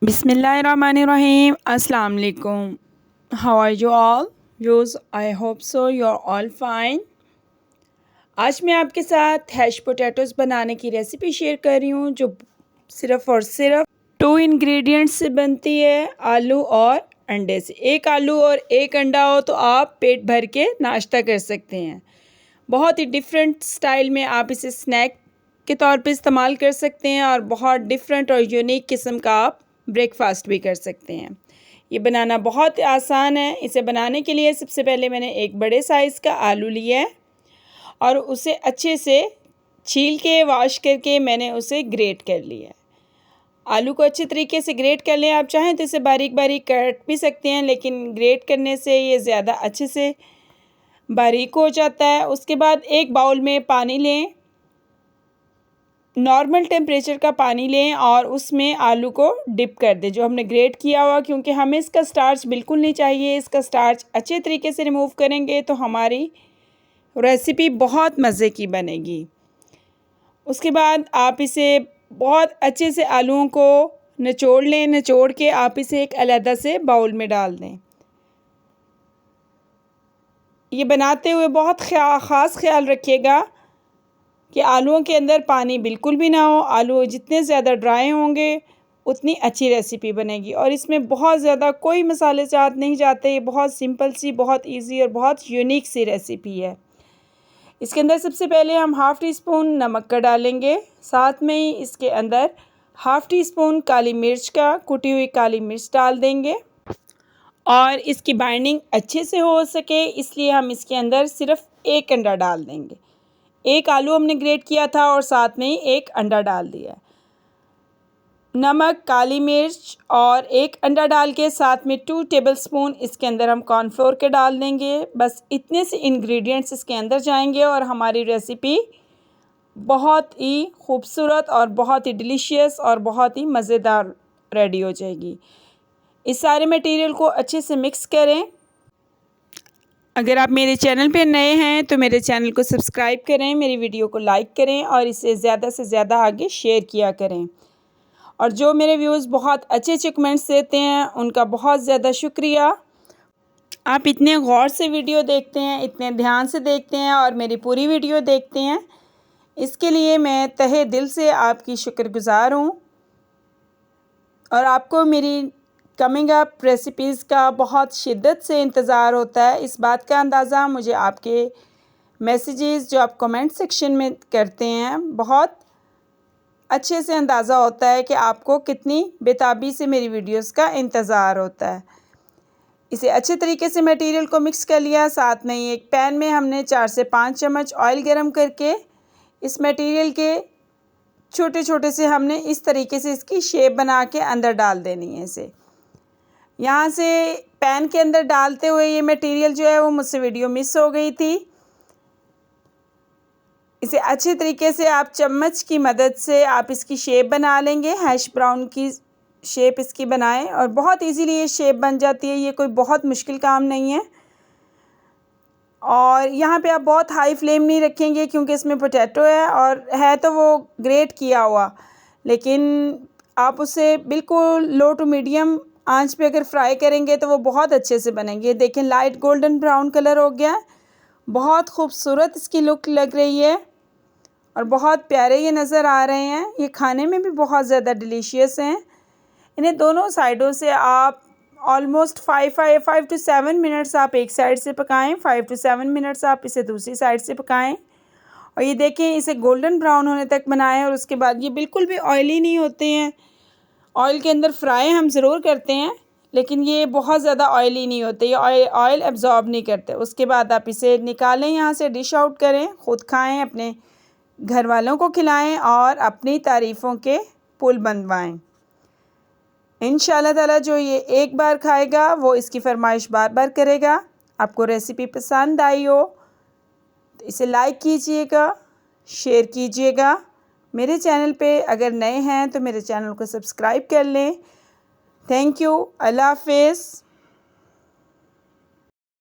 Bismillahirrahmanirrahim. Assalamu alaikum. How are you all? Viewers, I hope so you are all fine. आज मैं आपके साथ hash potatoes बनाने की रेसिपी शेयर कर रही हूँ जो सिर्फ़ और सिर्फ 2 इंग्रेडिएंट्स से बनती है, आलू और अंडे से। एक आलू और एक अंडा हो तो आप पेट भर के नाश्ता कर सकते हैं। बहुत ही डिफरेंट स्टाइल में आप इसे स्नैक के तौर पे इस्तेमाल कर सकते हैं और बहुत डिफरेंट और यूनिक किस्म का आप ब्रेकफास्ट भी कर सकते हैं। ये बनाना बहुत आसान है। इसे बनाने के लिए सबसे पहले मैंने एक बड़े साइज़ का आलू लिया है और उसे अच्छे से छील के वॉश करके मैंने उसे ग्रेट कर लिया है। आलू को अच्छे तरीके से ग्रेट कर लें। आप चाहें तो इसे बारीक बारीक काट भी सकते हैं, लेकिन ग्रेट करने से ये ज़्यादा अच्छे से बारीक हो जाता है। उसके बाद एक बाउल में पानी लें, नॉर्मल टेम्परेचर का पानी लें और उसमें आलू को डिप कर दें जो हमने ग्रेट किया हुआ, क्योंकि हमें इसका स्टार्च बिल्कुल नहीं चाहिए। इसका स्टार्च अच्छे तरीके से रिमूव करेंगे तो हमारी रेसिपी बहुत मज़े की बनेगी। उसके बाद आप इसे बहुत अच्छे से आलूओं को निचोड़ लें। निचोड़ के आप इसे एक अलग से बाउल में डाल दें। ये बनाते हुए बहुत ख़ास ख्याल रखिएगा कि आलूओं के अंदर पानी बिल्कुल भी ना हो। आलू जितने ज़्यादा ड्राई होंगे उतनी अच्छी रेसिपी बनेगी। और इसमें बहुत ज़्यादा कोई मसाले जात नहीं जाते। ये बहुत सिंपल सी, बहुत इजी और बहुत यूनिक सी रेसिपी है। इसके अंदर सबसे पहले हम हाफ़ टी स्पून नमक का डालेंगे। साथ में ही इसके अंदर हाफ़ टी स्पून काली मिर्च का, कुटी हुई काली मिर्च डाल देंगे। और इसकी बाइंडिंग अच्छे से हो सके इसलिए हम इसके अंदर सिर्फ एक अंडा डाल देंगे। एक आलू हमने ग्रेट किया था और साथ में ही एक अंडा डाल दिया। नमक, काली मिर्च और एक अंडा डाल के साथ में 2 टेबलस्पून इसके अंदर हम कॉर्नफ्लोर के डाल देंगे। बस इतने से इंग्रेडिएंट्स इसके अंदर जाएंगे और हमारी रेसिपी बहुत ही खूबसूरत और बहुत ही डिलीशियस और बहुत ही मज़ेदार रेडी हो जाएगी। इस सारे मटेरियल को अच्छे से मिक्स करें। अगर आप मेरे चैनल पे नए हैं तो मेरे चैनल को सब्सक्राइब करें, मेरी वीडियो को लाइक करें और इसे ज़्यादा से ज़्यादा आगे शेयर किया करें। और जो मेरे व्यूज़ बहुत अच्छे अच्छे कमेंट्स देते हैं उनका बहुत ज़्यादा शुक्रिया। आप इतने गौर से वीडियो देखते हैं, इतने ध्यान से देखते हैं और मेरी पूरी वीडियो देखते हैं, इसके लिए मैं तहे दिल से आपकी शुक्रगुज़ार हूँ। और आपको मेरी कमिंग अप रेसिपीज़ का बहुत शिद्दत से इंतज़ार होता है। इस बात का अंदाज़ा मुझे आपके मैसेजेस जो आप कमेंट सेक्शन में करते हैं बहुत अच्छे से अंदाज़ा होता है कि आपको कितनी बेताबी से मेरी वीडियोस का इंतज़ार होता है। इसे अच्छे तरीके से मटेरियल को मिक्स कर लिया। साथ में ही एक पैन में हमने 4 से 5 चम्मच ऑयल गरम करके इस मटेरियल के छोटे छोटे से हमने इस तरीके से इसकी शेप बना के अंदर डाल देनी है। इसे यहाँ से पैन के अंदर डालते हुए ये मटेरियल जो है वो मुझसे वीडियो मिस हो गई थी। इसे अच्छे तरीके से आप चम्मच की मदद से आप इसकी शेप बना लेंगे। हैश ब्राउन की शेप इसकी बनाएं और बहुत इजीली ये शेप बन जाती है। ये कोई बहुत मुश्किल काम नहीं है। और यहाँ पे आप बहुत हाई फ्लेम नहीं रखेंगे क्योंकि इसमें पोटैटो है और है तो वो ग्रेट किया हुआ, लेकिन आप उसे बिल्कुल लो टू मीडियम आंच पे अगर फ्राई करेंगे तो वो बहुत अच्छे से बनेंगे। देखें लाइट गोल्डन ब्राउन कलर हो गया। बहुत खूबसूरत इसकी लुक लग रही है और बहुत प्यारे ये नज़र आ रहे हैं। ये खाने में भी बहुत ज़्यादा डिलीशियस हैं। इन्हें दोनों साइडों से आप ऑलमोस्ट 5 to 7 मिनट्स आप एक साइड से पकाएं, 5 to 7 मिनट्स आप इसे दूसरी साइड से पकाएं। और ये देखें इसे गोल्डन ब्राउन होने तक बनाएं। और उसके बाद ये बिल्कुल भी ऑयली नहीं होते हैं। ऑयल के अंदर फ्राई हम ज़रूर करते हैं लेकिन ये बहुत ज़्यादा ऑयली नहीं होते, ये ऑयल एब्जॉर्ब नहीं करते। उसके बाद आप इसे निकालें, यहाँ से डिश आउट करें, ख़ुद खाएं, अपने घर वालों को खिलाएं और अपनी तारीफ़ों के पुल बनवाएं। इंशाल्लाह ताला जो ये एक बार खाएगा वो इसकी फरमाइश बार बार करेगा। आपको रेसिपी पसंद आई हो तो इसे लाइक कीजिएगा, शेयर कीजिएगा। मेरे चैनल पे अगर नए हैं तो मेरे चैनल को सब्सक्राइब कर लें। Thank you. अल्लाह हाफ़िज़।